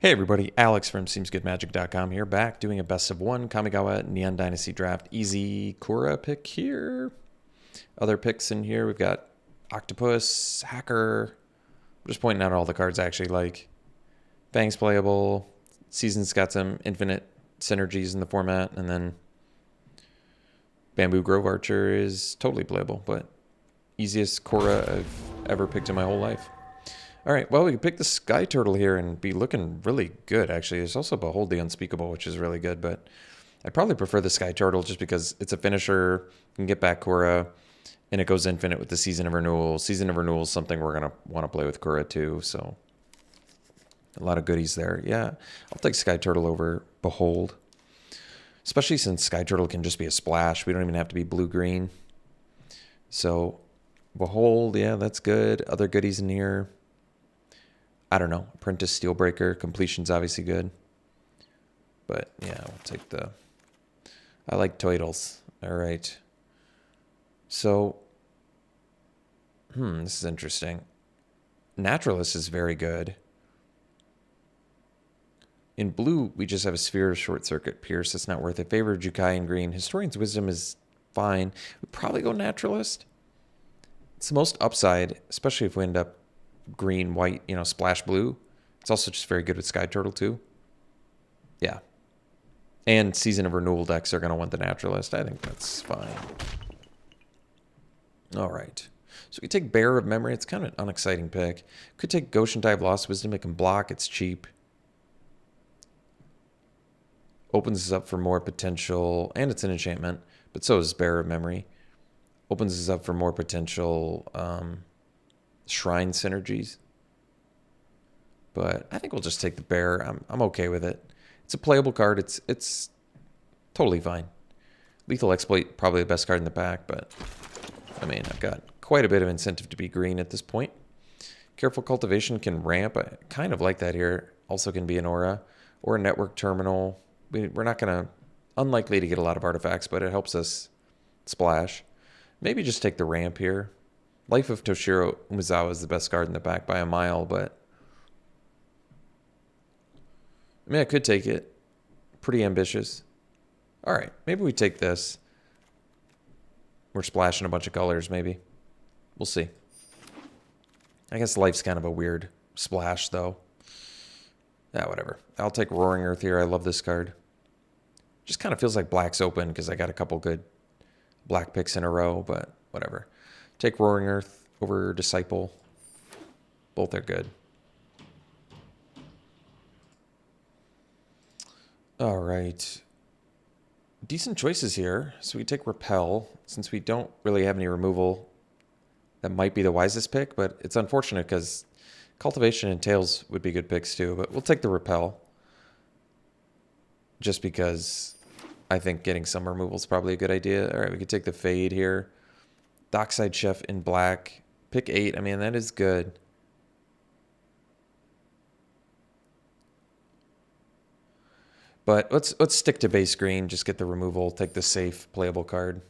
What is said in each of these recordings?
Hey everybody, Alex from SeemsGoodMagic.com here, back doing a best of one Kamigawa Neon Dynasty draft. Easy Kura pick here. Other picks in here, we've got Octopus, Hacker. I'm just pointing out all the cards I actually like. Fang's playable. Season's got some infinite synergies in the format, and then Bamboo Grove Archer is totally playable, but easiest Kura I've ever picked in my whole life. All right, well, we can pick the Sky Turtle here and be looking really good, actually. There's also Behold the Unspeakable, which is really good, but I'd probably prefer the Sky Turtle just because it's a finisher, you can get back Kura, and it goes infinite with the Season of Renewal. Season of Renewal is something we're going to want to play with Kura too, so a lot of goodies there. Yeah, I'll take Sky Turtle over Behold, especially since Sky Turtle can just be a splash. We don't even have to be blue-green. So Behold, yeah, that's good. Other goodies in here. I don't know. Apprentice Steelbreaker. Completion's obviously good. But yeah, we'll take the... I like Toidles. All right. So, this is interesting. Naturalist is very good. In blue, we just have a Sphere of Short Circuit Pierce. It's not worth it. Favor of Jukai in green. Historian's Wisdom is fine. We'd probably go Naturalist. It's the most upside, especially if we end up green, white, splash blue. It's also just very good with Sky Turtle too. Yeah. And Season of Renewal decks are going to want the Naturalist. I think that's fine. All right. So we take Bearer of Memory. It's kind of an unexciting pick. Could take Goshen Dive Lost Wisdom. It can block. It's cheap. Opens us up for more potential. And it's an enchantment. But so is Bearer of Memory. Opens us up for more potential shrine synergies. But I think we'll just take the bear. I'm okay with it. It's a playable card. It's totally fine. Lethal Exploit, probably the best card in the pack, but I mean, I've got quite a bit of incentive to be green at this point. Careful Cultivation can ramp. I kind of like that here. Also can be an aura or a network terminal. We're not going to, unlikely to get a lot of artifacts, but it helps us splash. Maybe just take the ramp here. Life of Toshiro Umezawa is the best card in the pack by a mile, but I mean, I could take it. Pretty ambitious. All right, maybe we take this. We're splashing a bunch of colors, maybe. We'll see. I guess Life's kind of a weird splash, though. Yeah, whatever. I'll take Roaring Earth here. I love this card. Just kind of feels like Black's open because I got a couple good Black picks in a row, but whatever. Take Roaring Earth over Disciple. Both are good. All right. Decent choices here. So we take Repel. Since we don't really have any removal, that might be the wisest pick, but it's unfortunate because Cultivation and Tails would be good picks too, but we'll take the Repel. Just because I think getting some removal is probably a good idea. All right, we could take the Fade here. Dockside Chef in black. Pick 8. I mean, that is good. But let's stick to base green. Just get the removal. Take the safe playable card.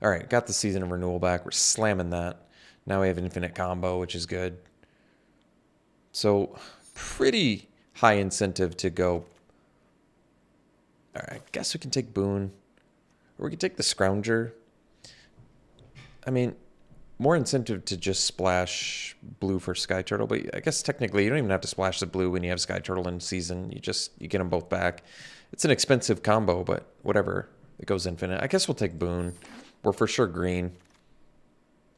All right, got the Season of Renewal back. We're slamming that. Now we have infinite combo, which is good. So pretty high incentive to go. All right, I guess we can take Boon. Or we can take the Scrounger. I mean, more incentive to just splash blue for Sky Turtle, but I guess technically you don't even have to splash the blue when you have Sky Turtle in season. You get them both back. It's an expensive combo, but whatever. It goes infinite. I guess we'll take Boon. We're for sure green.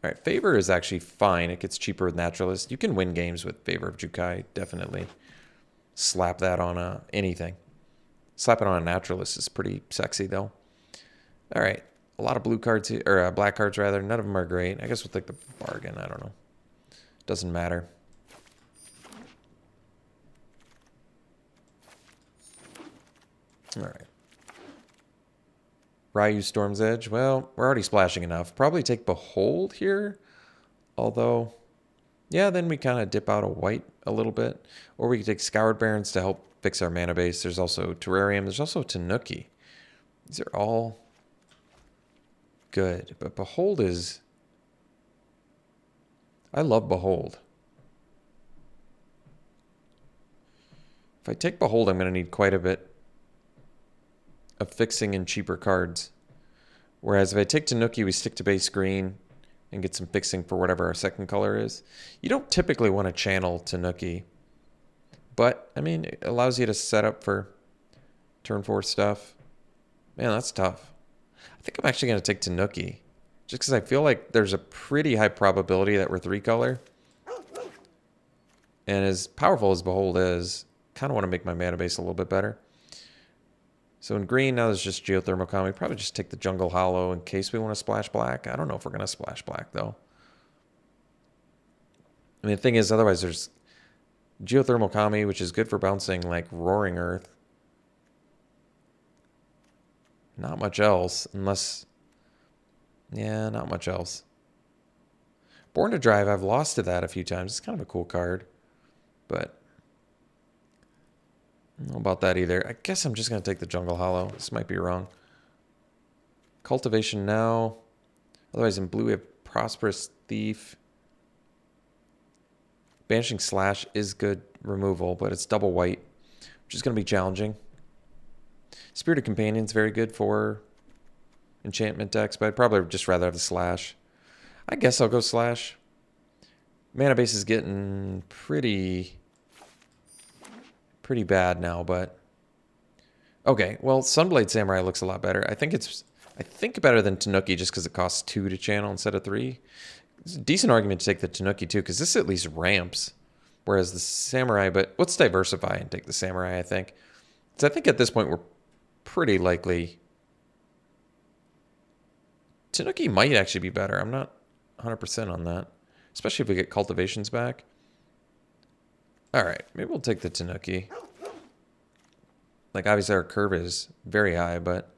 All right, Favor is actually fine. It gets cheaper with Naturalist. You can win games with Favor of Jukai, definitely. Slap that on anything. Slap it on a Naturalist is pretty sexy, though. All right. A lot of blue cards here, or black cards rather. None of them are great. I guess we'll take the bargain. I don't know. Doesn't matter. All right. Ryu Storm's Edge. Well, we're already splashing enough. Probably take Behold here. Although, yeah, then we kind of dip out a white a little bit. Or we could take Scoured Barrens to help fix our mana base. There's also Terrarium. There's also Tanuki. These are all good, but Behold is... I love Behold. If I take Behold, I'm going to need quite a bit of fixing and cheaper cards. Whereas if I take Tanuki, we stick to base green and get some fixing for whatever our second color is. You don't typically want to channel Tanuki. But, I mean, it allows you to set up for turn 4 stuff. Man, that's tough. I think I'm actually going to take Tanuki. Just because I feel like there's a pretty high probability that we're 3-color. And as powerful as Behold is, kind of want to make my mana base a little bit better. So in green, now there's just Geothermal Kami. Probably just take the Jungle Hollow in case we want to splash black. I don't know if we're going to splash black, though. I mean, the thing is, otherwise there's Geothermal Kami, which is good for bouncing like Roaring Earth. Not much else, unless... Yeah, not much else. Born to Drive, I've lost to that a few times. It's kind of a cool card. But I don't know about that either. I guess I'm just going to take the Jungle Hollow. This might be wrong. Cultivation now. Otherwise, in blue, we have Prosperous Thief. Banishing Slash is good removal, but it's double white, which is going to be challenging. Spirited Companion's very good for enchantment decks, but I'd probably just rather have the Slash. I guess I'll go Slash. Mana base is getting pretty bad now, but okay. Well, Sunblade Samurai looks a lot better. I think better than Tanuki just because it costs 2 to channel instead of 3. It's a decent argument to take the Tanuki too, because this at least ramps, whereas the Samurai. But let's diversify and take the Samurai. I think. So I think at this point we're pretty likely. Tanuki might actually be better. I'm not 100% on that, especially if we get cultivations back. All right, maybe we'll take the Tanuki. Like, obviously our curve is very high, but...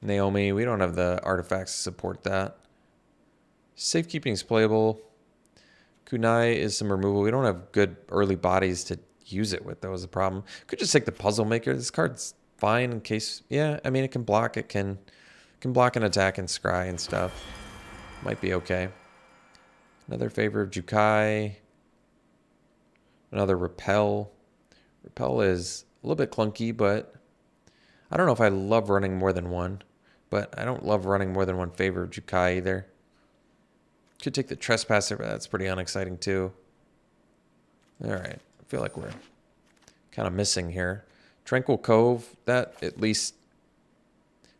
Naomi, we don't have the artifacts to support that. Safekeeping is playable. Kunai is some removal. We don't have good early bodies to use it with, though, is the problem. Could just take the Puzzle Maker. This card's fine in case... Yeah, I mean, it can block. It can block an attack and scry and stuff. Might be okay. Another Favor of Jukai. Another Repel. Repel is a little bit clunky, but I don't know if I love running more than one. But I don't love running more than one Favor of Jukai either. Could take the Trespasser, but that's pretty unexciting too. All right. I feel like we're kind of missing here. Tranquil Cove, that at least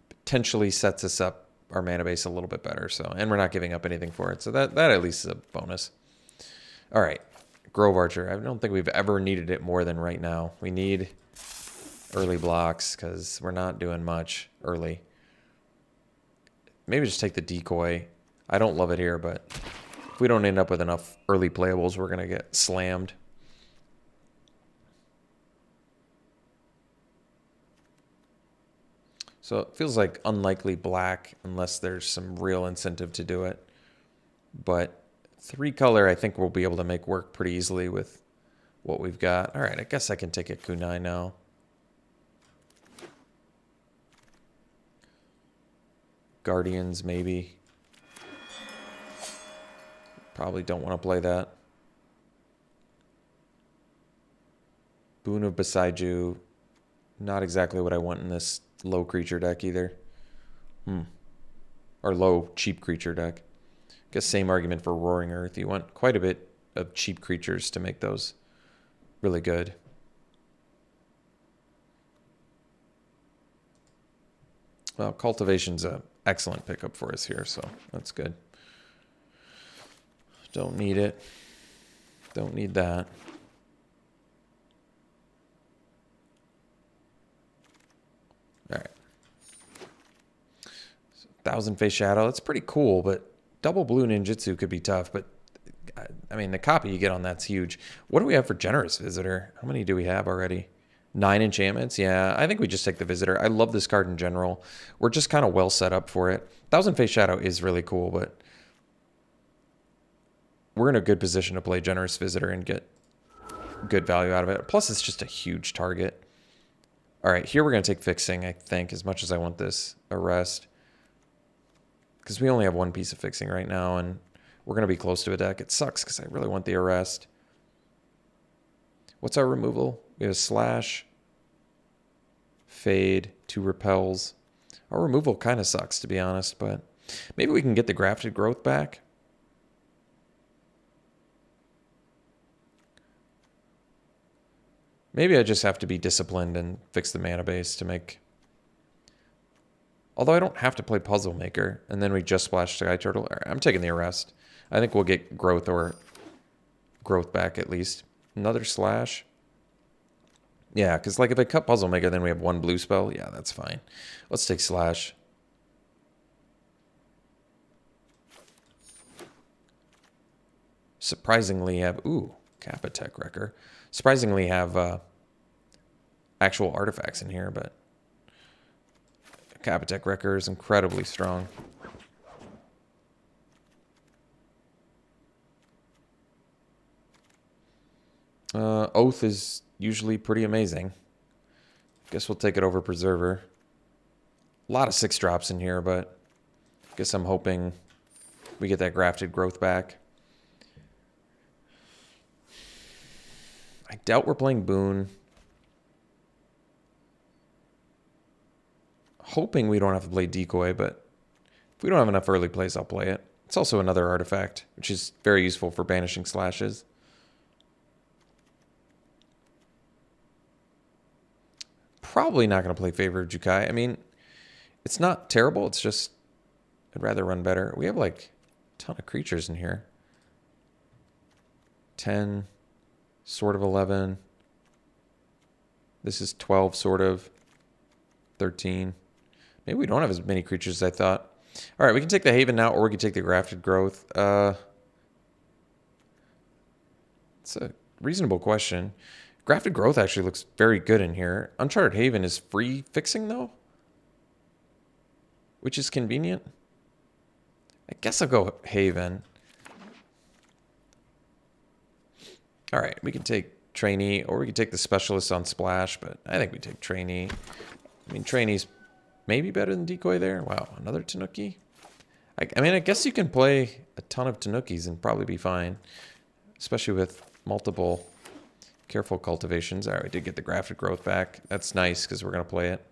potentially sets us up our mana base a little bit better. So, and we're not giving up anything for it. So that at least is a bonus. All right. Grove Archer. I don't think we've ever needed it more than right now. We need early blocks because we're not doing much early. Maybe just take the Decoy. I don't love it here, but if we don't end up with enough early playables, we're going to get slammed. So it feels like unlikely black unless there's some real incentive to do it. But 3-color I think we'll be able to make work pretty easily with what we've got. All right, I guess I can take a Kunai now. Guardians, maybe. Probably don't want to play that. Boon of Besaiju. Not exactly what I want in this low creature deck either. Or low cheap creature deck. I guess same argument for Roaring Earth. You want quite a bit of cheap creatures to make those really good. Well, Cultivation's an excellent pickup for us here, so that's good. Don't need it. Don't need that. All right. So, Thousand Face Shadow. That's pretty cool, but double blue ninjutsu could be tough. But I mean, the copy you get on that's huge. What do we have for Generous Visitor? How many do we have already? 9 enchantments? Yeah, I think we just take the Visitor. I love this card in general. We're just kind of well set up for it. Thousand Face Shadow is really cool, but we're in a good position to play Generous Visitor and get good value out of it. Plus, it's just a huge target. All right, here we're going to take Fixing, I think, as much as I want this Arrest. because we only have one piece of fixing right now, and we're going to be close to a deck. It sucks because I really want the arrest. What's our removal? We have a slash, fade, 2 repels. Our removal kind of sucks, to be honest, but maybe we can get the grafted growth back. Maybe I just have to be disciplined and fix the mana base to make... Although I don't have to play Puzzle Maker, and then we just splash Sky Turtle. I'm taking the arrest. I think we'll get growth or growth back at least. Another slash. Yeah, because like if I cut Puzzle Maker, then we have 1 blue spell. Yeah, that's fine. Let's take slash. Surprisingly have... Ooh, Capitech Wrecker. Surprisingly have actual artifacts in here, but... Capitech Wrecker is incredibly strong. Oath is usually pretty amazing. Guess we'll take it over Preserver. A lot of 6 drops in here, but guess I'm hoping we get that grafted growth back. I doubt we're playing Boon. Hoping we don't have to play Decoy, but if we don't have enough early plays, I'll play it. It's also another artifact, which is very useful for banishing slashes. Probably not going to play Favor of Jukai. I mean, it's not terrible. It's just I'd rather run better. We have like a ton of creatures in here. 10, Sword of 11. This is 12, sort of. 13. Maybe we don't have as many creatures as I thought. All right, we can take the Haven now, or we can take the Grafted Growth. It's a reasonable question. Grafted Growth actually looks very good in here. Uncharted Haven is free fixing, though, which is convenient. I guess I'll go Haven. All right, we can take Trainee, or we can take the Specialist on Splash, but I think we take Trainee. I mean, Trainee's maybe better than Decoy there. Wow, another Tanuki? I mean, I guess you can play a ton of Tanukis and probably be fine, especially with multiple careful cultivations. All right, we did get the Grafted Growth back. That's nice because we're going to play it.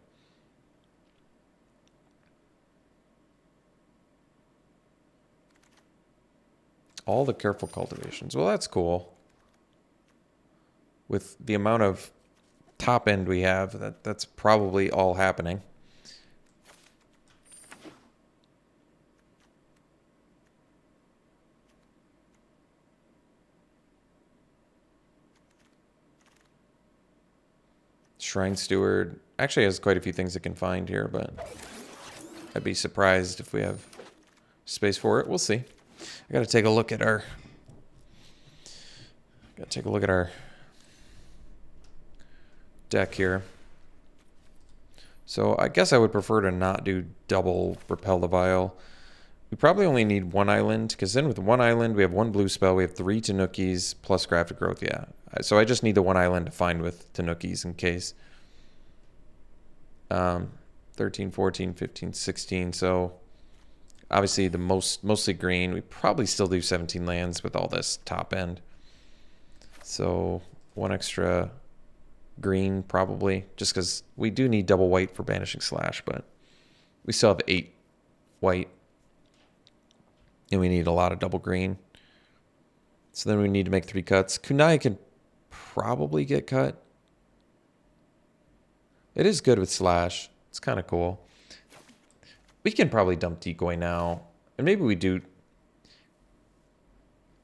All the careful cultivations. Well, that's cool. With the amount of top end we have, that's probably all happening. Shrine Steward actually has quite a few things it can find here, but I'd be surprised if we have space for it. We'll see. I gotta take a look at our deck here. So I guess I would prefer to not do double Repel the Vial. We probably only need 1 island, because then with 1 island we have 1 blue spell, we have 3 Tanukis plus Grafted Growth. Yeah, so I just need the 1 island to find with Tanukis in case. 13, 14, 15, 16. So obviously the mostly green. We probably still do 17 lands with all this top end. So 1 extra green probably, just because we do need double white for Banishing Slash, but we still have 8 white. And we need a lot of double green. So then we need to make 3 cuts. Kunai can probably get cut. It is good with Slash. It's kind of cool. We can probably dump Decoy now. And maybe we do.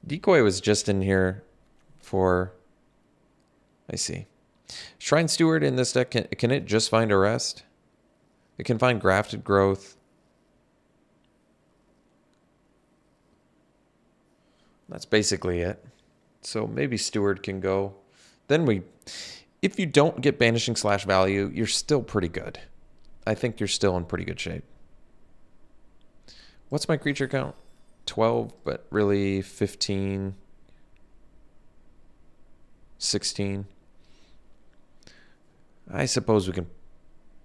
Decoy was just in here for... I see. Shrine Steward in this deck, can it just find Arrest? It can find Grafted Growth. That's basically it. So maybe Steward can go. Then we... If you don't get Banishing Slash value, you're still pretty good. I think you're still in pretty good shape. What's my creature count? 12, but really 15, 16. I suppose we can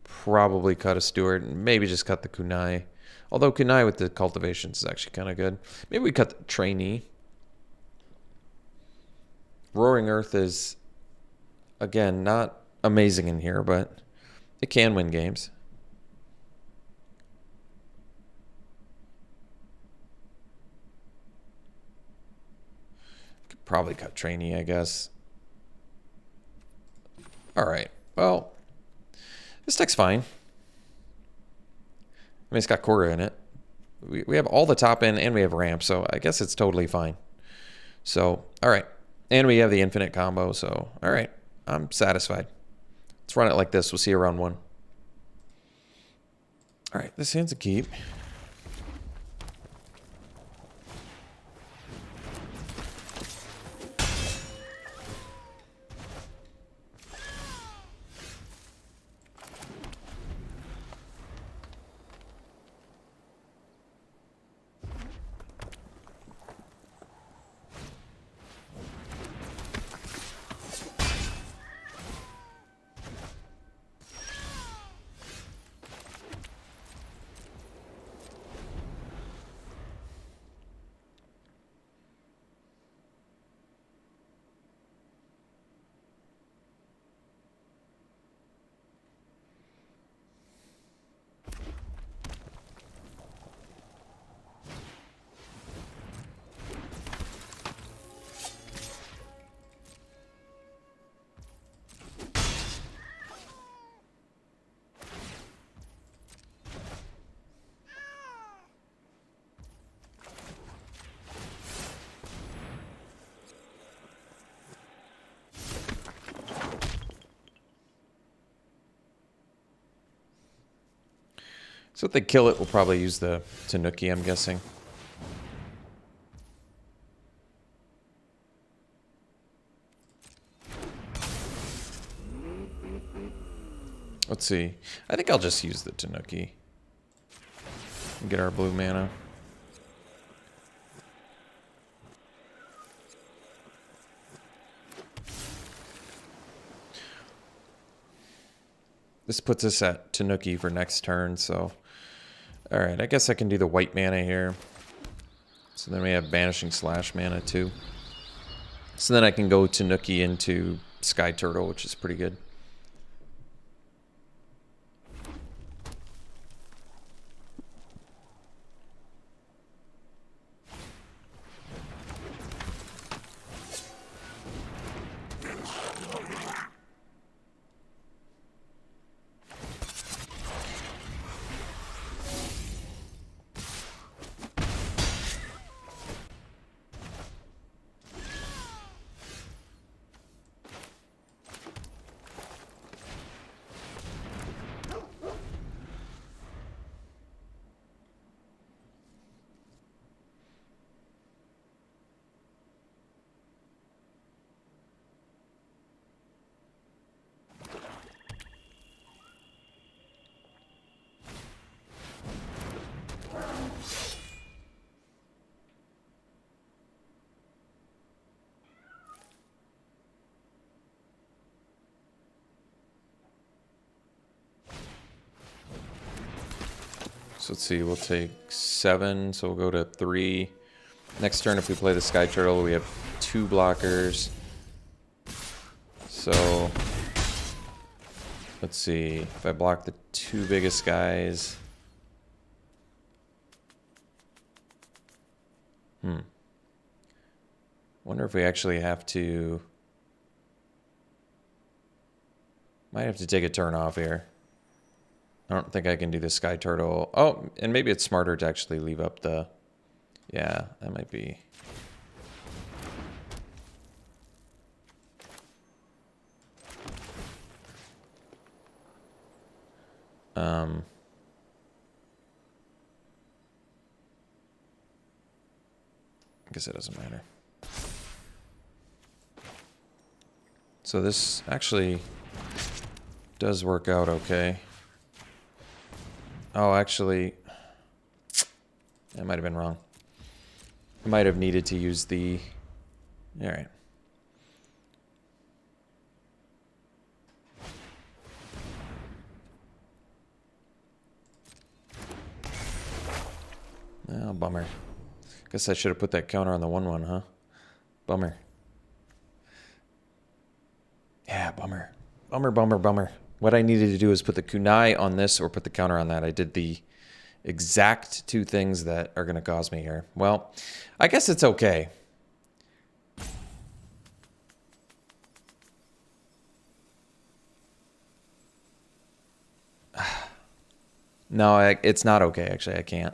probably cut a Steward and maybe just cut the Kunai. Although Kunai with the cultivations is actually kind of good. Maybe we cut the trainee. Roaring Earth is, again, not amazing in here, but it can win games. Could probably cut trainee, I guess. All right. Well, this deck's fine. I mean, it's got Korra in it. We have all the top end and we have ramp, so I guess it's totally fine. So, all right. And we have the infinite combo, so all right. I'm satisfied. Let's run it like this. We'll see you round one. All right, this hand's a keep. So if they kill it, we'll probably use the Tanuki, I'm guessing. Let's see. I think I'll just use the Tanuki. And get our blue mana. This puts us at Tanuki for next turn, so... Alright, I guess I can do the white mana here. So then we have Banishing Slash mana too. So then I can go Tanuki into Sky Turtle, which is pretty good. So let's see, we'll take 7, so we'll go to 3. Next turn, if we play the Sky Turtle, we have 2 blockers. So, let's see, if I block the 2 biggest guys... Wonder if we actually have to... Might have to take a turn off here. I don't think I can do the Sky Turtle. Oh, and maybe it's smarter to actually leave up the... Yeah, that might be... I guess it doesn't matter. So this actually does work out okay. Oh, actually, I might have been wrong. I might have needed to use the... All right. Oh, bummer. Guess I should have put that counter on the 1/1, huh? Bummer. Yeah, bummer. Bummer, bummer, bummer. What I needed to do is put the kunai on this or put the counter on that. I did the exact two things that are going to cause me here. Well, I guess it's okay. No, it's not okay, actually. I can't.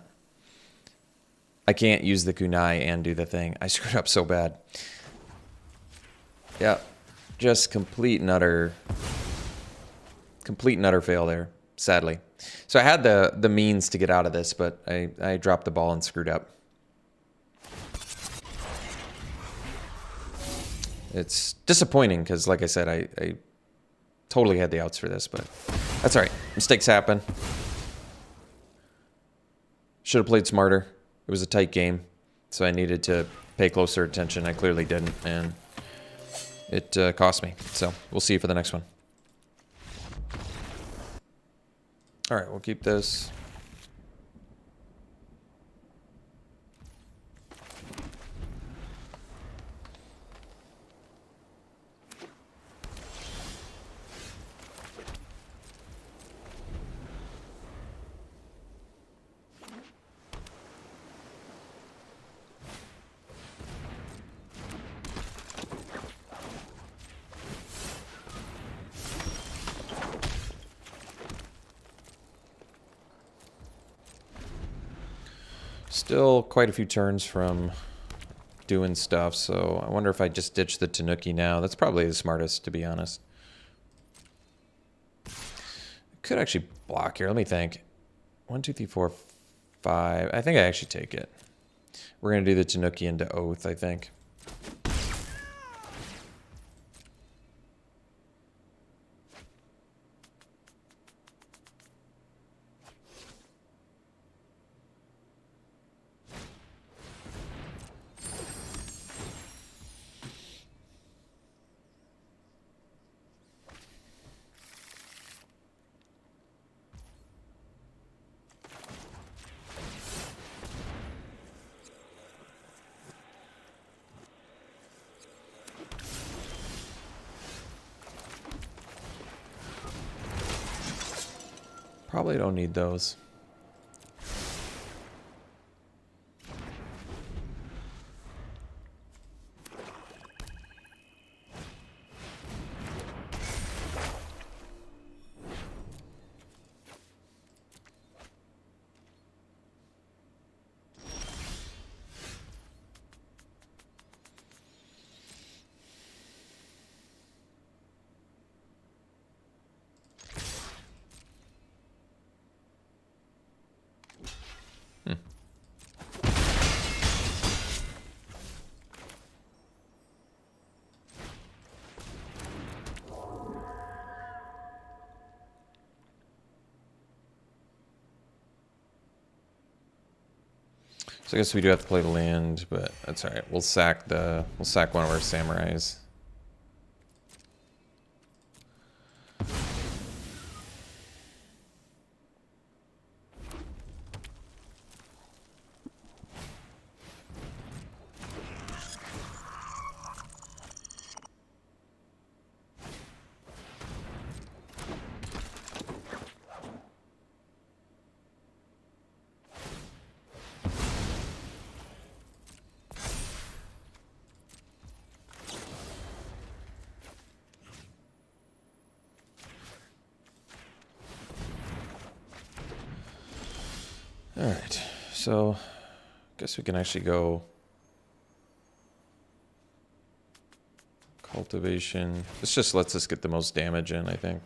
I can't use the kunai and do the thing. I screwed up so bad. Yeah, just complete and utter fail there, sadly. So I had the means to get out of this, but I dropped the ball and screwed up. It's disappointing because, like I said, I totally had the outs for this, but that's all right. Mistakes happen. Should have played smarter. It was a tight game, so I needed to pay closer attention. I clearly didn't, and it cost me. So we'll see you for the next one. All right, we'll keep this. Still quite a few turns from doing stuff, so I wonder if I just ditch the Tanuki now. That's probably the smartest, to be honest. Could actually block here. Let me think. 1, 2, 3, 4, 5. I think I actually take it. We're going to do the Tanuki into Oath, I think. Probably don't need those. So I guess we do have to play the land, but that's all right. We'll sack one of our samurais. All right, so I guess we can actually go cultivation. This just lets us get the most damage in, I think.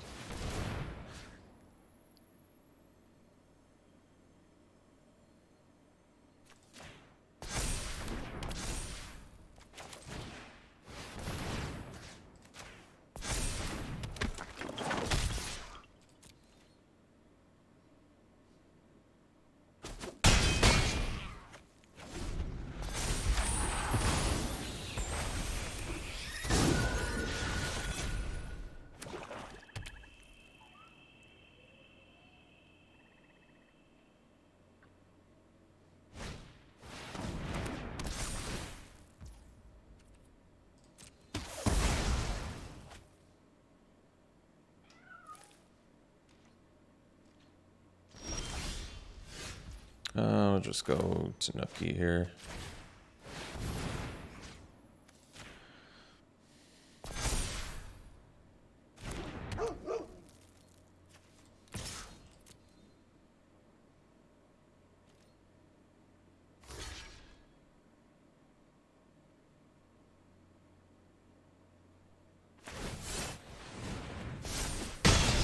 I'll just go Tanuki here.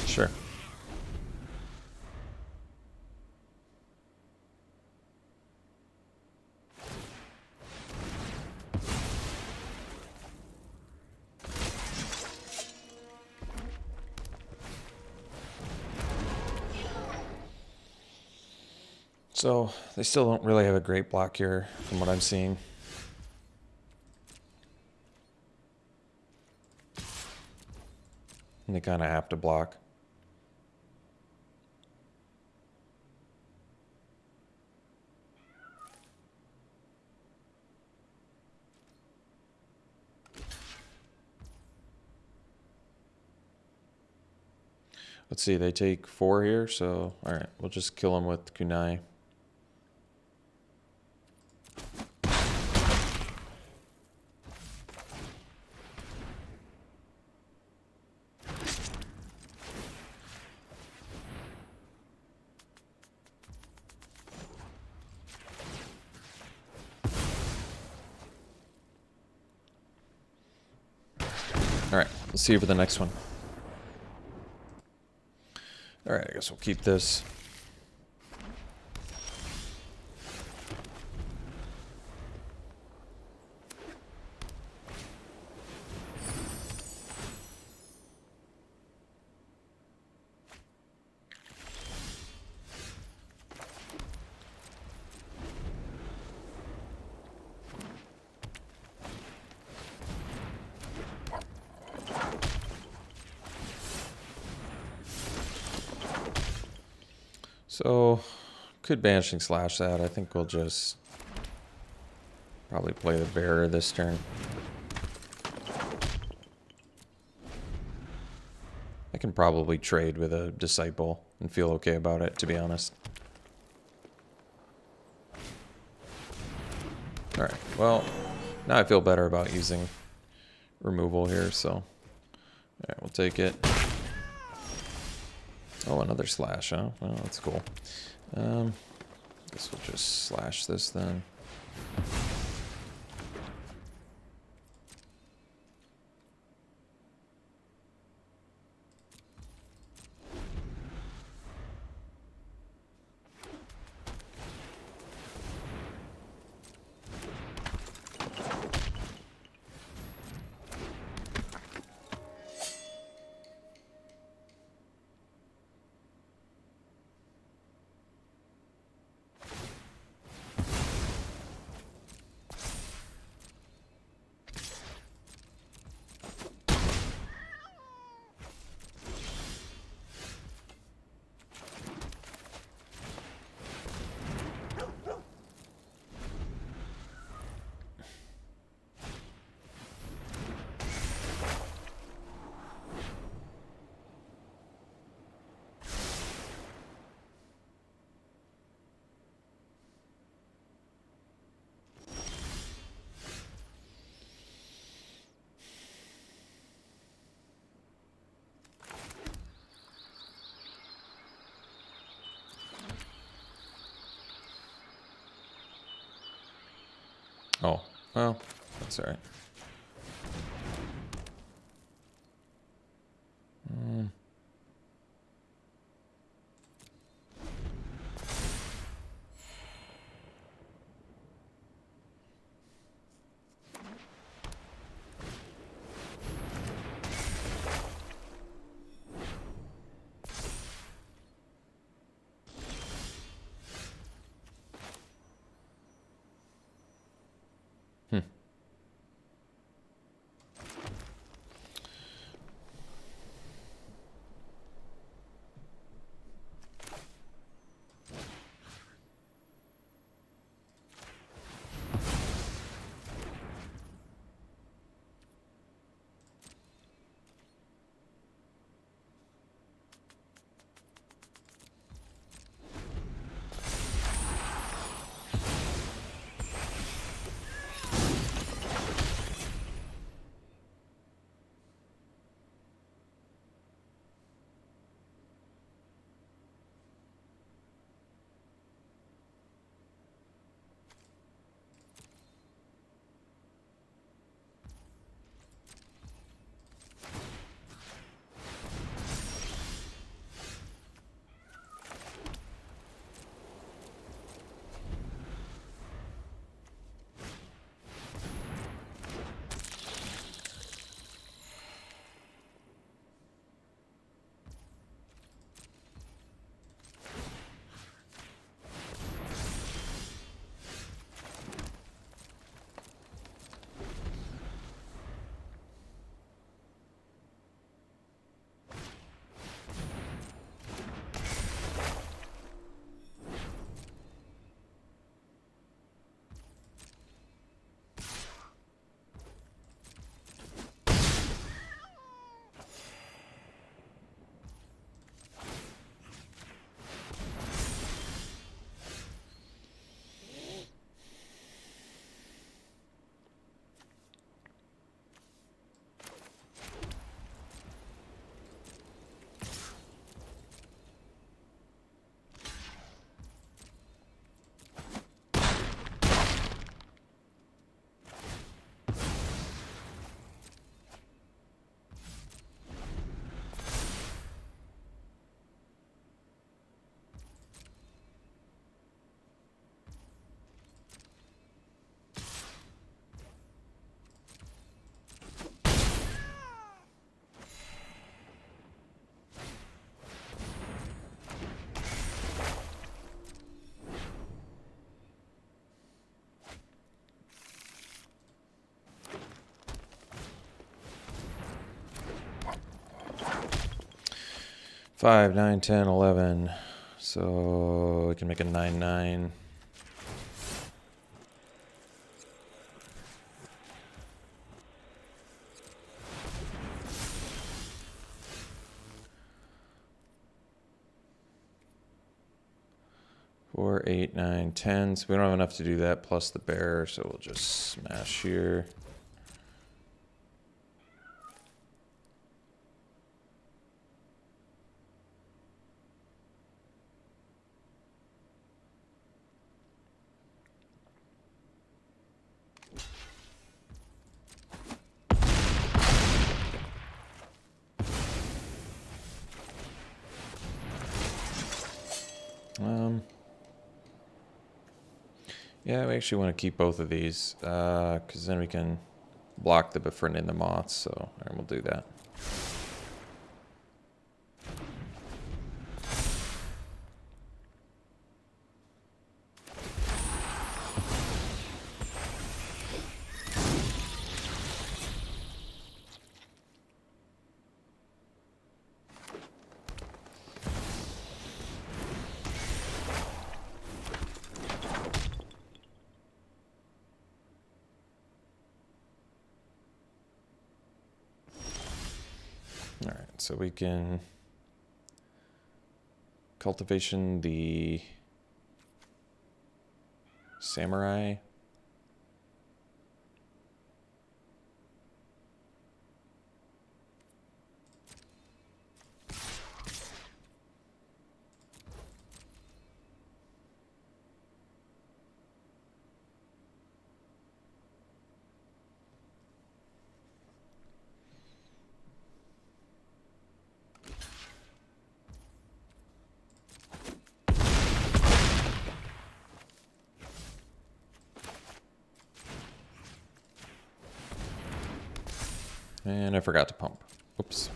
Sure. So they still don't really have a great block here from what I'm seeing. And they kind of have to block. Let's see, they take 4 here, so all right, we'll just kill them with kunai. All right, let's see you for the next one. All right, I guess we'll keep this. So, could Banishing Slash that. I think we'll just probably play the Bearer this turn. I can probably trade with a Disciple and feel okay about it, to be honest. Alright, well, now I feel better about using removal here, so... Alright, we'll take it. Oh, another slash, huh? Well, that's cool. Guess we'll just slash this then. Oh, well, that's all right. 5, 9, 10, 11. So we can make a 9, 9. Four, 8, 9, 10. So we don't have enough to do that plus the bear, so we'll just smash here. Yeah, we actually want to keep both of these, because then we can block the befriending the moths, so all right, we'll do that. All right, so we can cultivation the samurai. And I forgot to pump. Oops.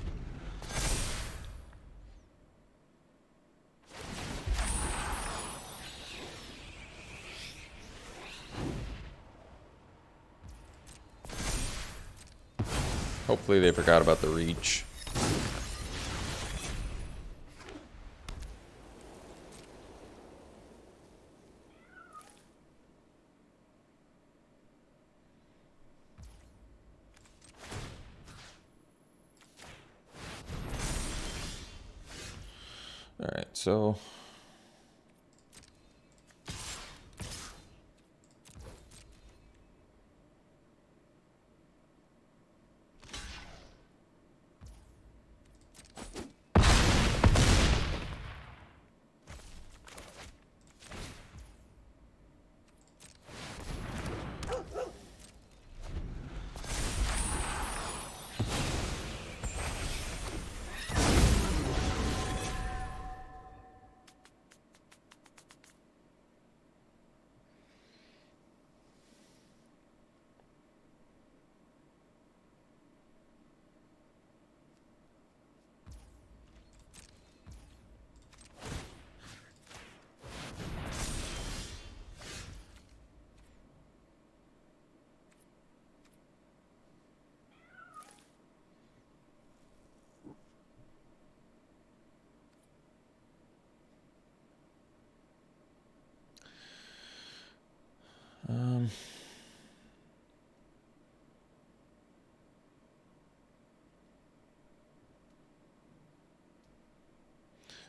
Hopefully they forgot about the reach. All right, so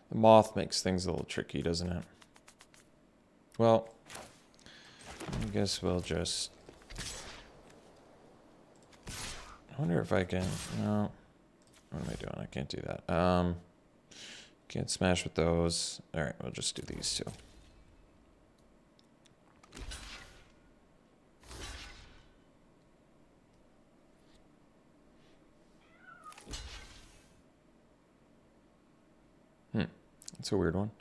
the moth makes things a little tricky, doesn't it? Well, I guess we'll just... I wonder if I can... No. What am I doing? I can't do that. Can't smash with those. All right, we'll just do these two. That's a weird one.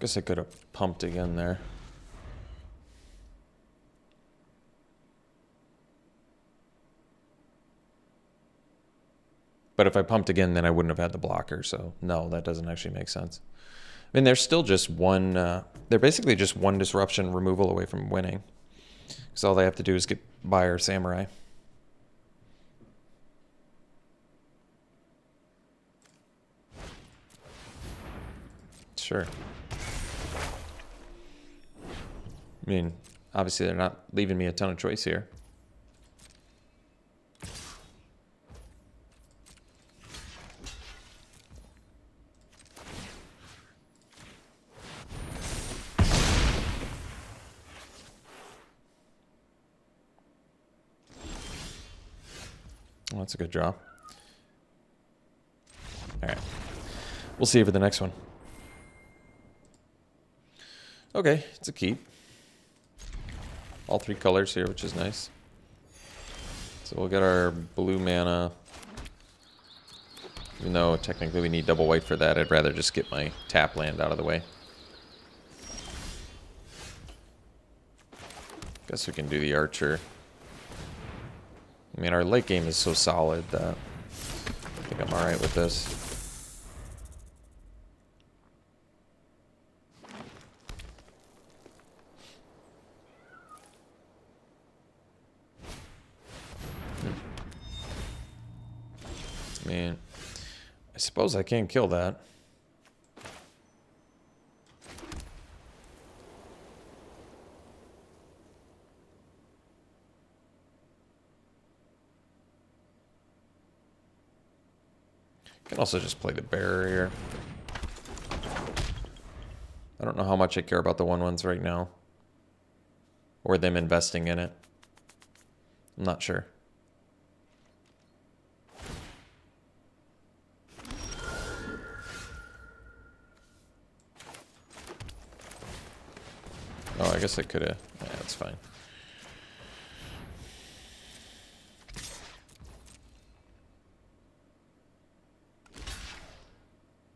Guess I could have pumped again there. But if I pumped again, then I wouldn't have had the blocker. So no, that doesn't actually make sense. I mean, they're still just one. They're basically just one disruption removal away from winning. Because all they have to do is get Buyer Samurai. Sure. I mean, obviously they're not leaving me a ton of choice here. Well, that's a good draw. All right. We'll see you for the next one. Okay, it's a keep. All three colors here, which is nice. So we'll get our blue mana. Even though technically we need double white for that, I'd rather just get my tap land out of the way. Guess we can do the archer. I mean, our late game is so solid that I think I'm alright with this. I mean, I suppose I can kill that. Can also just play the bearer here. I don't know how much I care about the 1/1s right now. Or them investing in it. I'm not sure. Oh, I guess I could have. Yeah, that's fine.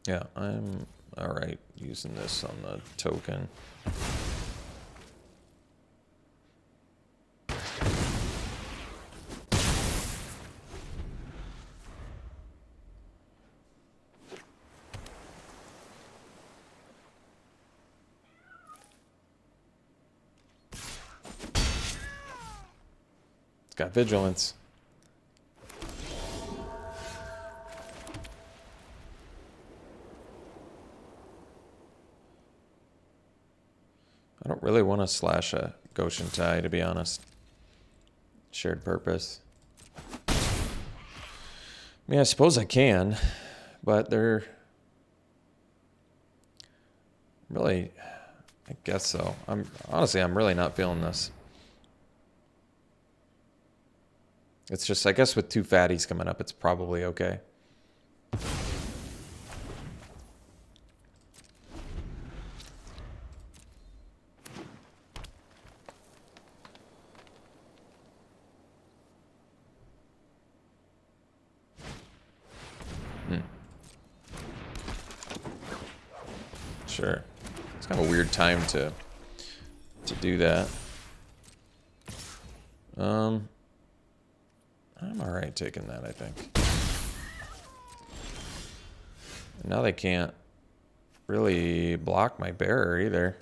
Yeah, I'm alright using this on the token. It's got vigilance. I don't really want to slash a Goshen tie, to be honest. Shared purpose. I mean, I suppose I can, but they're really, I guess so. Honestly, I'm really not feeling this. It's just, I guess with two fatties coming up, it's probably okay. Sure. It's kind of a weird time to do that. I'm alright taking that, I think. Now they can't really block my bearer either.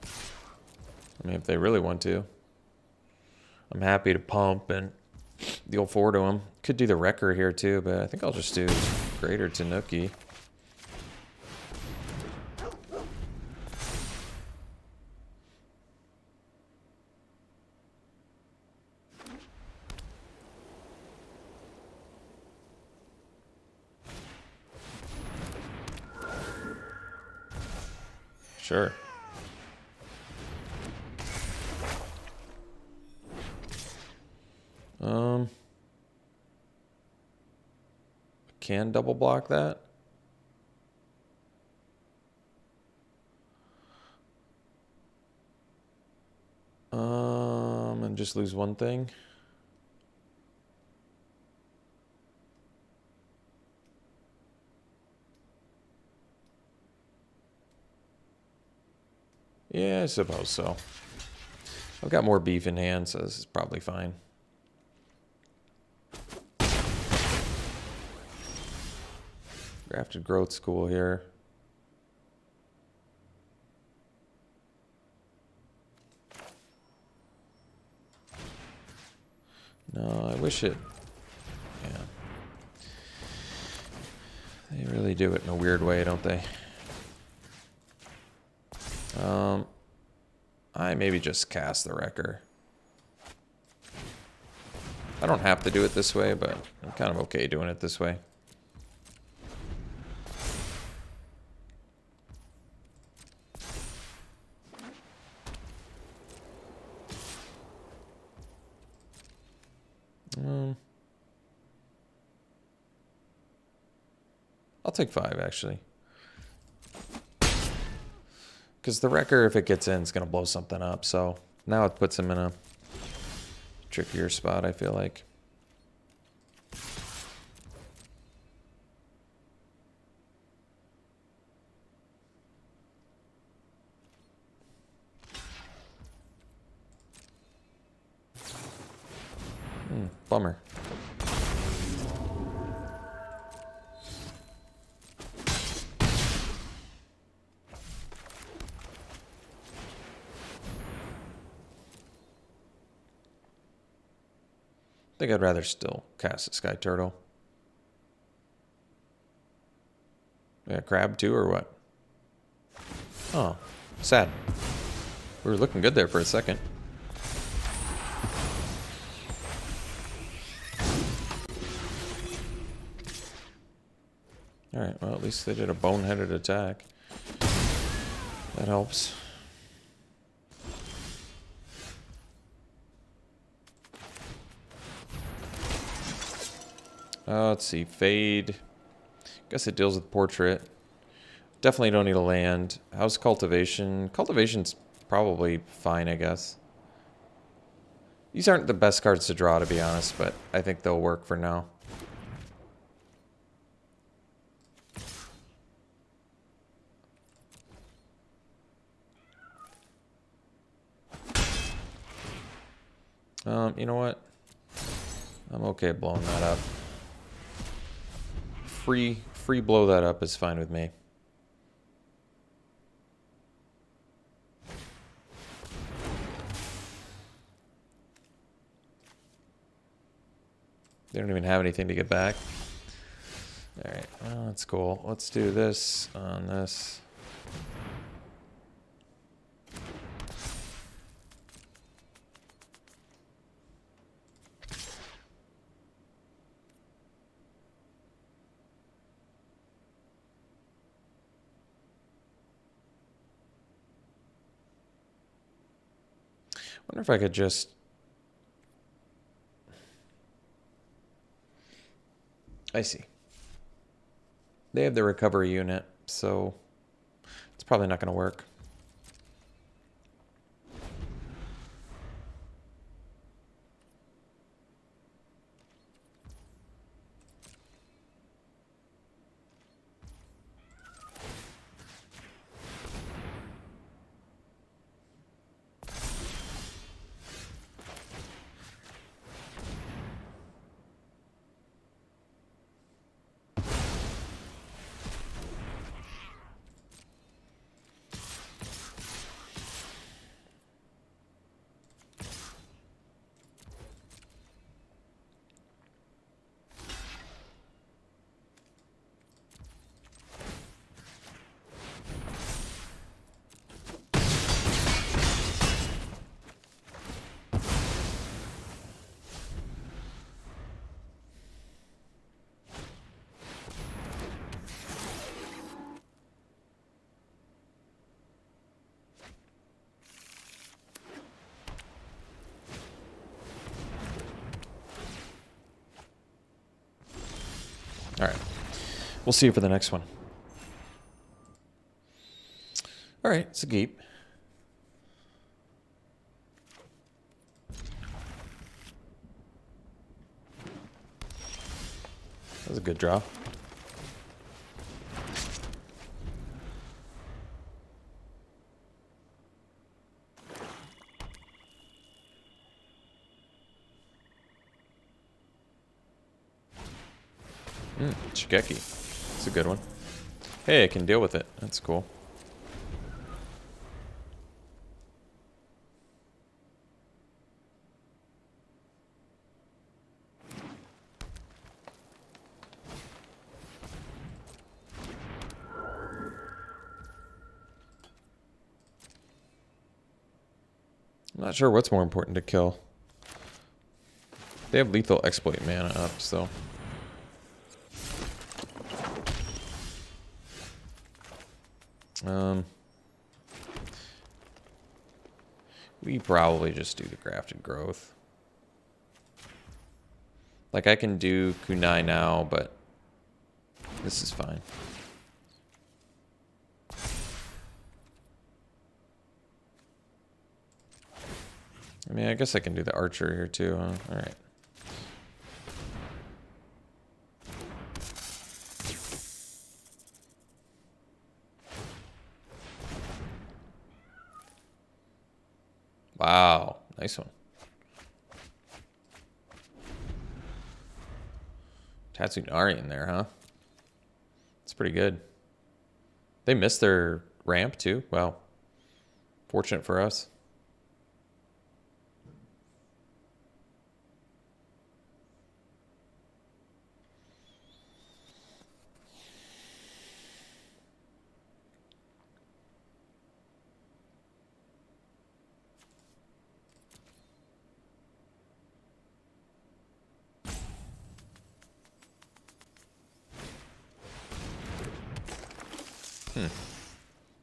I mean, if they really want to. I'm happy to pump and deal 4 to him. Could do the wrecker here too, but I think I'll just do greater Tanuki. Sure. Can double block that. And just lose one thing. Yeah, I suppose so. I've got more beef in hand, so this is probably fine. Grafted Growth School here. No, I wish it... Yeah. They really do it in a weird way, don't they? I maybe just cast the Wrecker. I don't have to do it this way, but I'm kind of okay doing it this way. I'll take 5, actually. Because the Wrecker, if it gets in, is going to blow something up. So now it puts him in a trickier spot, I feel like. Bummer. I think I'd rather still cast a Sky Turtle. Yeah, crab too, or what? Oh, sad. We were looking good there for a second. Alright, well, at least they did a boneheaded attack. That helps. Let's see, Fade. Guess it deals with Portrait. Definitely don't need a land. How's Cultivation? Cultivation's probably fine, I guess. These aren't the best cards to draw, to be honest, but I think they'll work for now. You know what? I'm okay blowing that up. Free blow that up is fine with me. They don't even have anything to get back. Alright, well, that's cool. Let's do this on this. Wonder if I could just... I see. They have the recovery unit, so it's probably not going to work. Alright. We'll see you for the next one. Alright, it's a Geep. That was a good draw. Shigeki. It's a good one. Hey, I can deal with it. That's cool. I'm not sure what's more important to kill. They have lethal exploit mana up, so. We probably just do the grafted growth. Like I can do kunai now, but this is fine. I mean, I guess I can do the archer here too, huh? All right. Wow, nice one. Tatsunari in there, huh? It's pretty good. They missed their ramp too. Well, fortunate for us.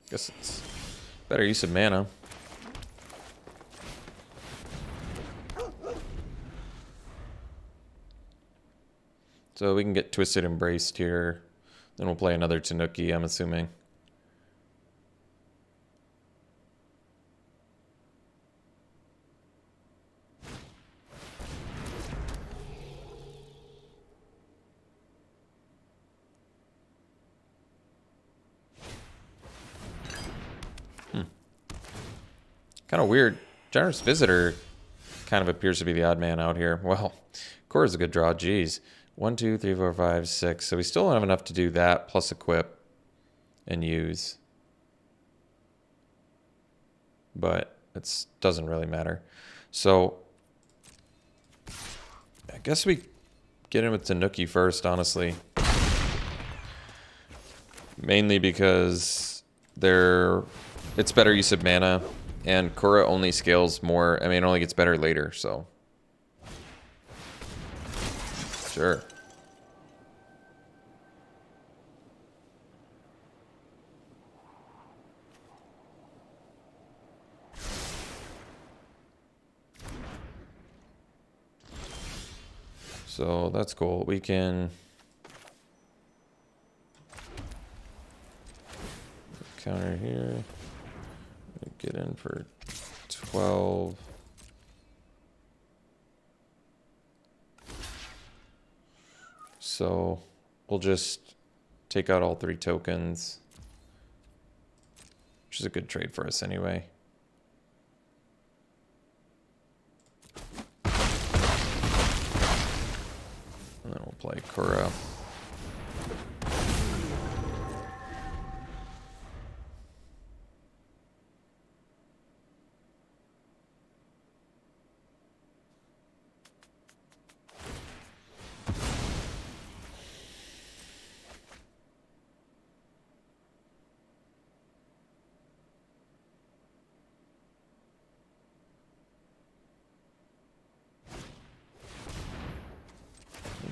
Guess it's better use of mana. So we can get Twisted Embraced here. Then we'll play another Tanuki, I'm assuming. Kind of weird. Generous Visitor kind of appears to be the odd man out here. Well, Cora's a good draw. Jeez. 1, 2, 3, 4, 5, 6. So we still don't have enough to do that plus equip and use. But it doesn't really matter. So I guess we get in with Tanuki first, honestly. Mainly because it's better use of mana. And Kura only scales more. I mean, it only gets better later, so. Sure. So that's cool. We can counter here. Get in for 12. So we'll just take out all 3 tokens, which is a good trade for us anyway. And then we'll play Kura.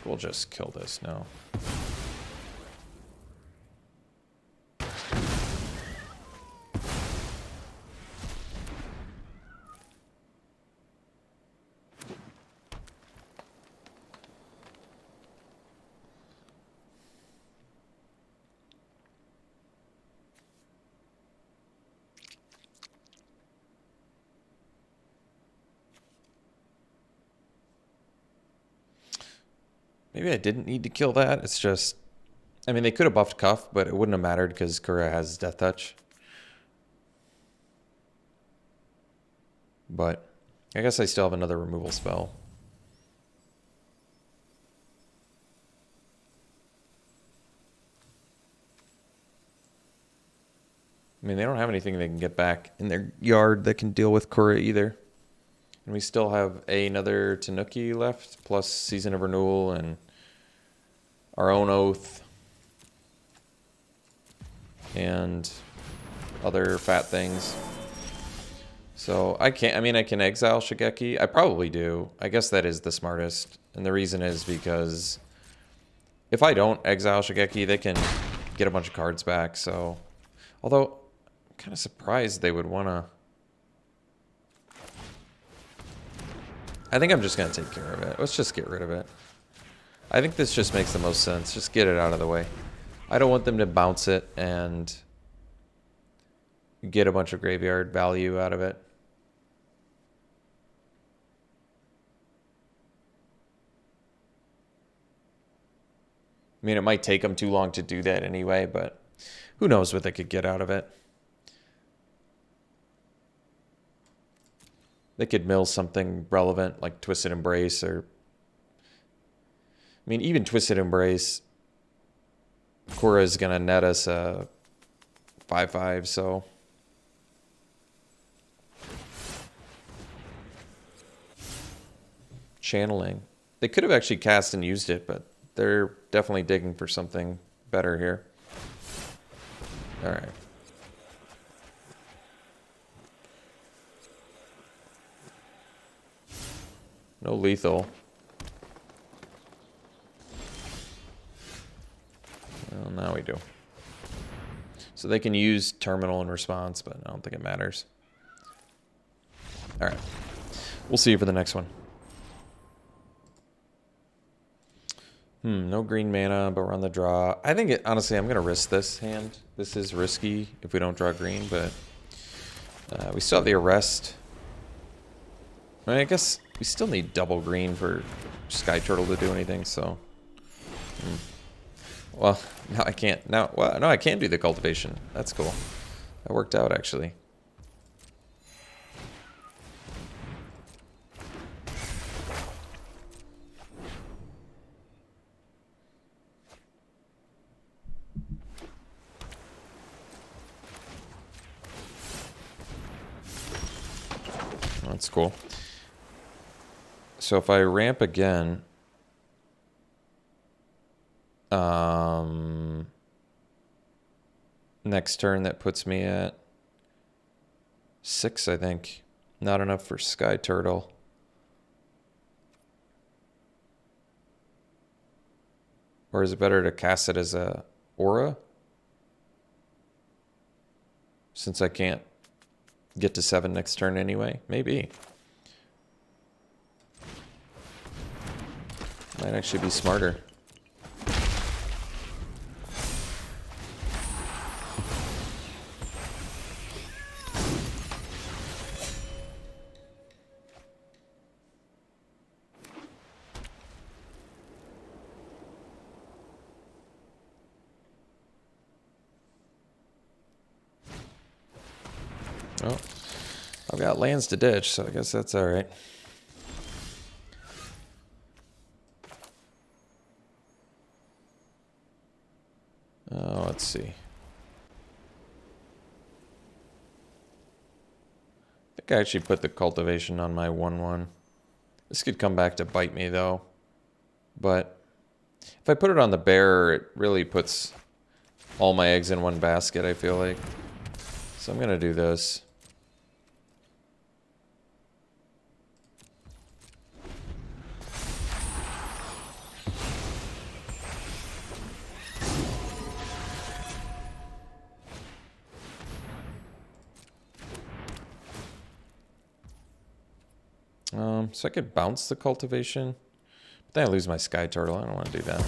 We'll just kill this now. Maybe I didn't need to kill that. It's just, I mean, they could have buffed Cuff, but it wouldn't have mattered because Kura has Death Touch. But I guess I still have another removal spell. I mean, they don't have anything they can get back in their yard that can deal with Kura either. And we still have another Tanuki left, plus Season of Renewal and our own Oath. And other fat things. So I can't, I mean, I can exile Shigeki. I probably do. I guess that is the smartest. And the reason is because if I don't exile Shigeki, they can get a bunch of cards back. So, although I'm kind of surprised they would want to. I think I'm just going to take care of it. Let's just get rid of it. I think this just makes the most sense. Just get it out of the way. I don't want them to bounce it and get a bunch of graveyard value out of it. I mean, it might take them too long to do that anyway, but who knows what they could get out of it. They could mill something relevant like Twisted Embrace or... I mean, even Twisted Embrace, Kura is going to net us a 5/5, so... Channeling. They could have actually cast and used it, but they're definitely digging for something better here. All right. No lethal. Well, now we do. So they can use Terminal in response, but I don't think it matters. All right. We'll see you for the next one. No green mana, but we're on the draw. I think, honestly, I'm going to risk this hand. This is risky if we don't draw green, but we still have the Arrest. I mean, I guess we still need double green for Sky Turtle to do anything, so... Well, now I can't. Now, well, no, I can do the Cultivation. That's cool. That worked out, actually. That's cool. So if I ramp again, next turn that puts me at 6, I think. Not enough for Sky Turtle. Or is it better to cast it as a aura? Since I can't get to 7 next turn anyway. Maybe. Might actually be smarter. Oh, I've got lands to ditch, so I guess that's all right. Let's see. I think I actually put the Cultivation on my 1/1. This could come back to bite me, though. But if I put it on the Bear, it really puts all my eggs in one basket, I feel like. So I'm going to do this. So I could bounce the Cultivation, but then I lose my Sky Turtle. I don't want to do that.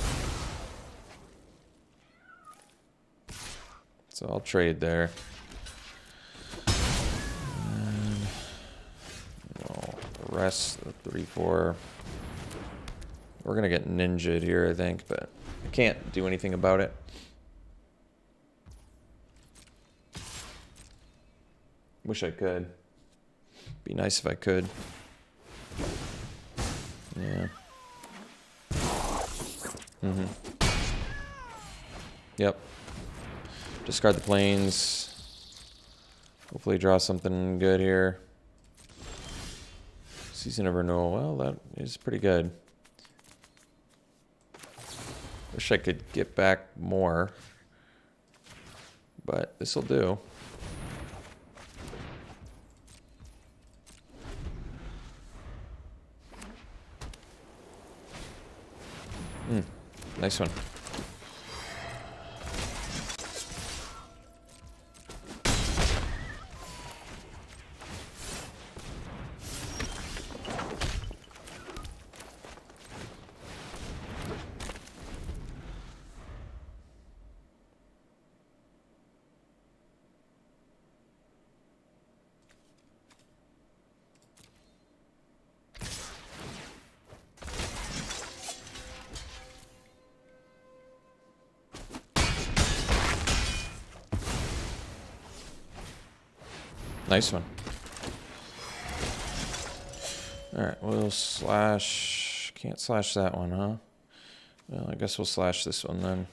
So I'll trade there. And, the rest, the 3/4. We're going to get ninja'd here, I think, but I can't do anything about it. Wish I could. Be nice if I could. Yeah. Yep. Discard the planes. Hopefully draw something good here. Season of Renewal. Well, that is pretty good. Wish I could get back more. But this will do. Nice one. Nice one. Alright, we'll slash... Can't slash that one, huh? Well, I guess we'll slash this one then.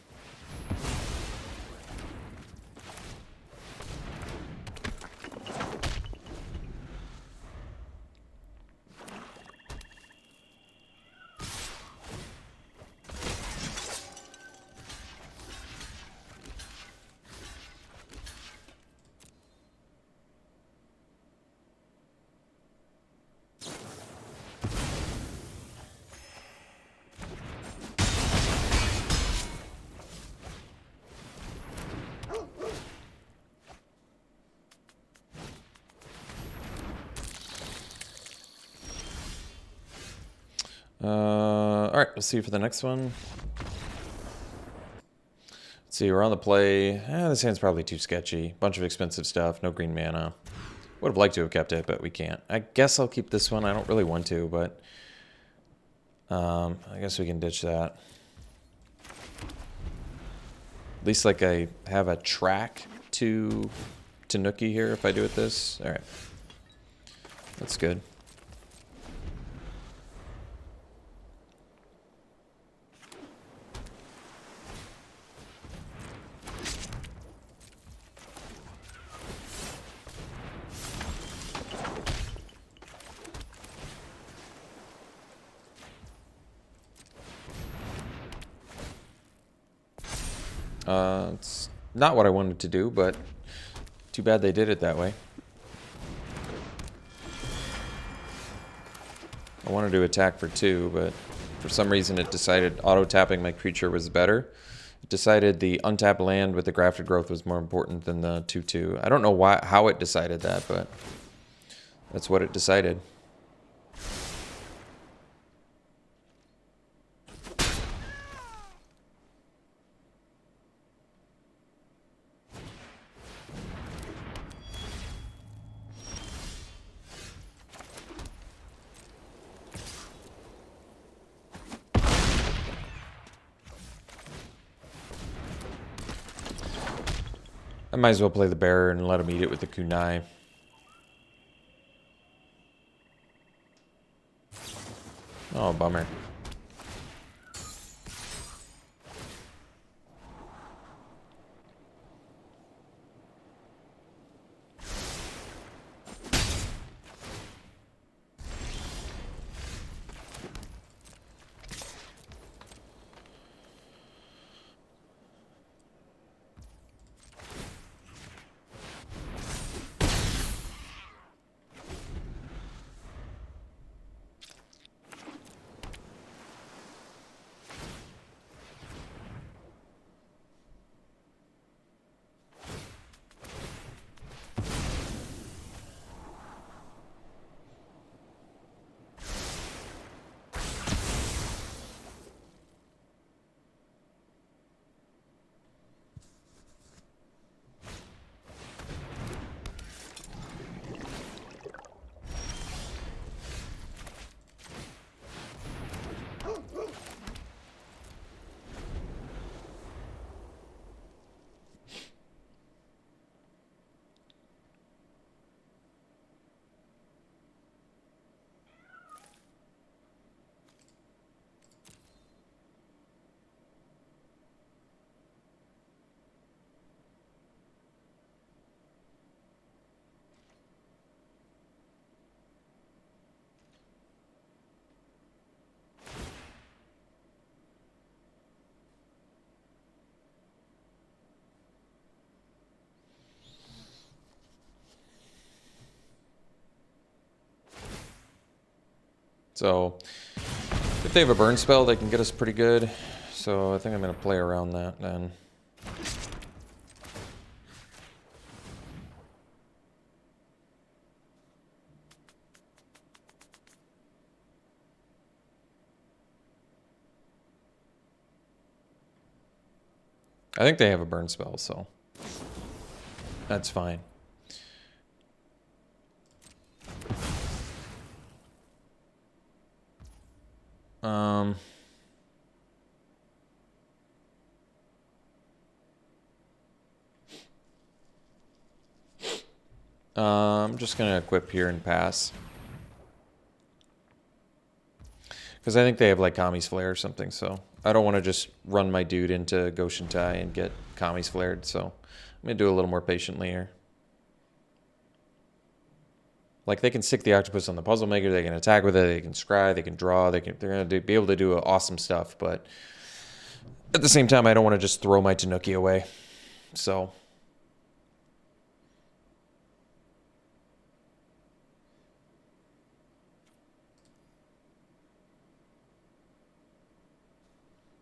All right, we'll see you for the next one. Let's see, we're on the play. This hand's probably too sketchy. Bunch of expensive stuff, no green mana. Would have liked to have kept it, but we can't. I guess I'll keep this one. I don't really want to, but I guess we can ditch that. At least like I have a track to Tanuki here if I do it this. All right, that's good. It's not what I wanted to do, but too bad they did it that way. I wanted to attack for 2, but for some reason it decided auto-tapping my creature was better. It decided the untapped land with the grafted growth was more important than the 2/2. I don't know how it decided that, but that's what it decided. I might as well play the bearer and let him eat it with the kunai. Oh, bummer. So if they have a burn spell, they can get us pretty good. So I think I'm going to play around that then. I think they have a burn spell, so that's fine. I'm just going to equip here and pass. Because I think they have like Kami's Flare or something, so I don't want to just run my dude into Goshentai and get Kami's Flared, so I'm going to do a little more patiently here. Like, they can stick the Octopus on the Puzzle Maker, they can attack with it, they can scry, they can draw, they're going to be able to do awesome stuff, but at the same time, I don't want to just throw my Tanuki away, so...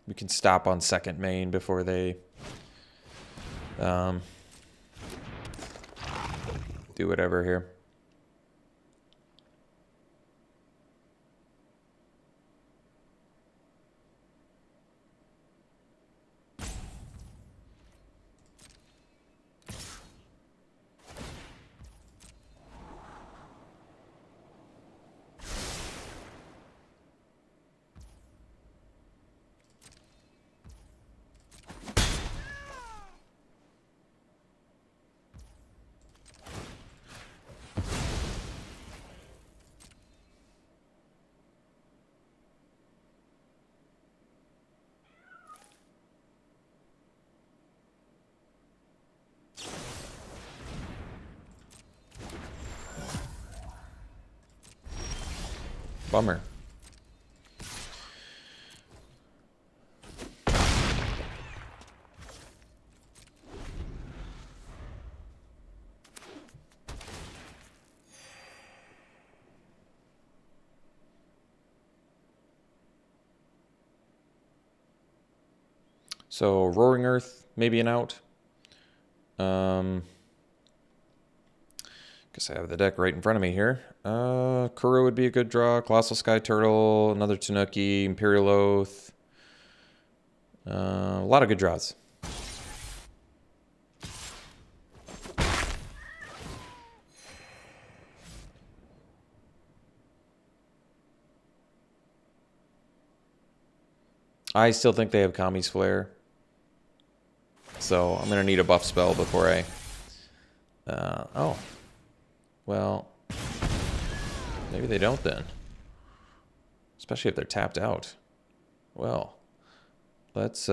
We can stop on second main before they do whatever here. Bummer. So Roaring Earth, maybe an out. Guess I have the deck right in front of me here. Kuro would be a good draw. Colossal Sky Turtle, another Tanuki, Imperial Oath. A lot of good draws. I still think they have Kami's Flare. So I'm going to need a buff spell before I... oh. Well, maybe they don't then. Especially if they're tapped out. Well, let's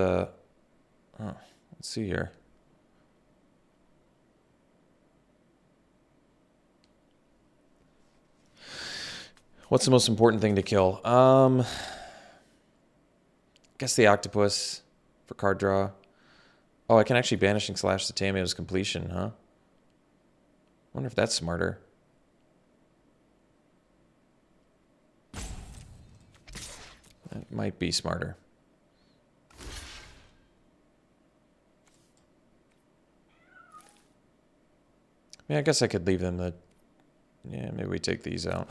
see here. What's the most important thing to kill? Guess the Octopus for card draw. Oh, I can actually Banishing Slash the Tamiyo's completion, huh? Wonder if that's smarter. That might be smarter. I mean, I guess I could leave them the... Yeah, maybe we take these out.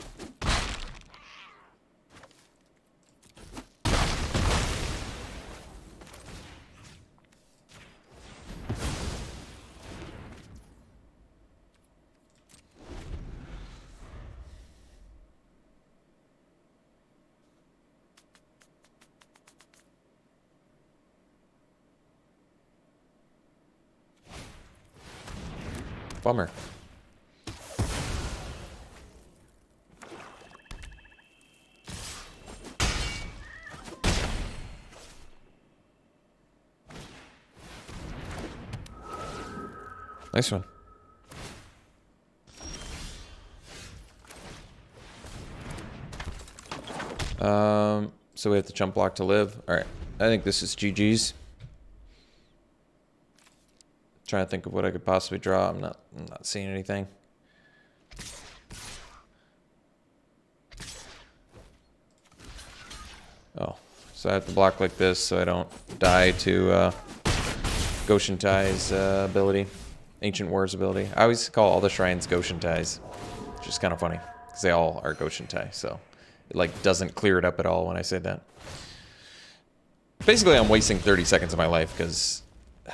Bummer. Nice one. So we have to chump block to live. All right. I think this is GG's. Trying to think of what I could possibly draw. I'm not seeing anything. Oh, so I have to block like this so I don't die to Goshen Tai's ability. Ancient Wars ability. I always call all the shrines Goshen Tais. Which is kind of funny. Because they all are Goshen Tai. So it like doesn't clear it up at all when I say that. Basically, I'm wasting 30 seconds of my life because I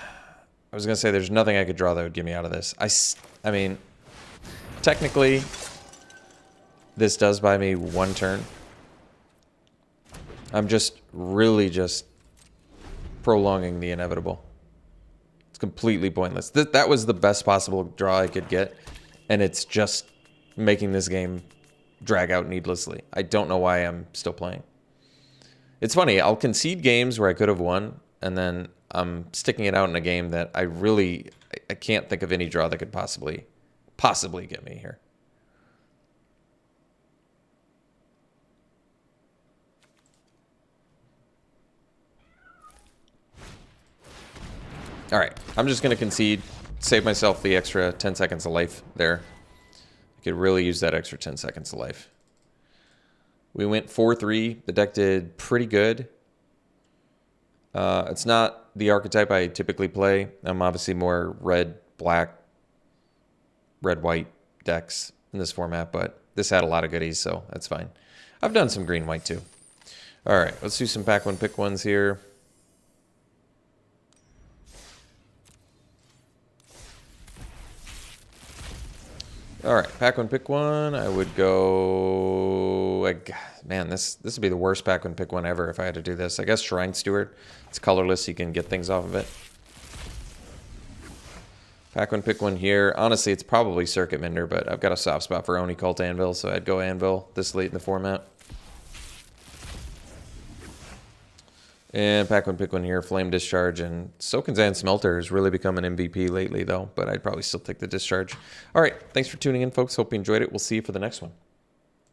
was going to say there's nothing I could draw that would get me out of this. I mean, technically, this does buy me 1 turn. I'm just really just prolonging the inevitable. It's completely pointless. That was the best possible draw I could get, and it's just making this game drag out needlessly. I don't know why I'm still playing. It's funny, I'll concede games where I could have won, and then I'm sticking it out in a game that I can't think of any draw that could possibly get me here. All right, I'm just going to concede, save myself the extra 10 seconds of life there. I could really use that extra 10 seconds of life. We went 4-3. The deck did pretty good. It's not the archetype I typically play. I'm obviously more red-black, red-white decks in this format, but this had a lot of goodies, so that's fine. I've done some green-white too. All right, let's do some pack one, pick ones here. All right, pack one, pick one. I would go... Man, this would be the worst pack one, pick one ever if I had to do this. I guess Shrine Steward. It's colorless. You can get things off of it. Pack one, pick one here. Honestly, it's probably Circuit Mender, but I've got a soft spot for Oni Cult Anvil, so I'd go Anvil this late in the format. And pack one, pick one here. Flame Discharge. And Soken'Zan Smelter has really become an MVP lately, though, but I'd probably still take the Discharge. All right, thanks for tuning in, folks. Hope you enjoyed it. We'll see you for the next one.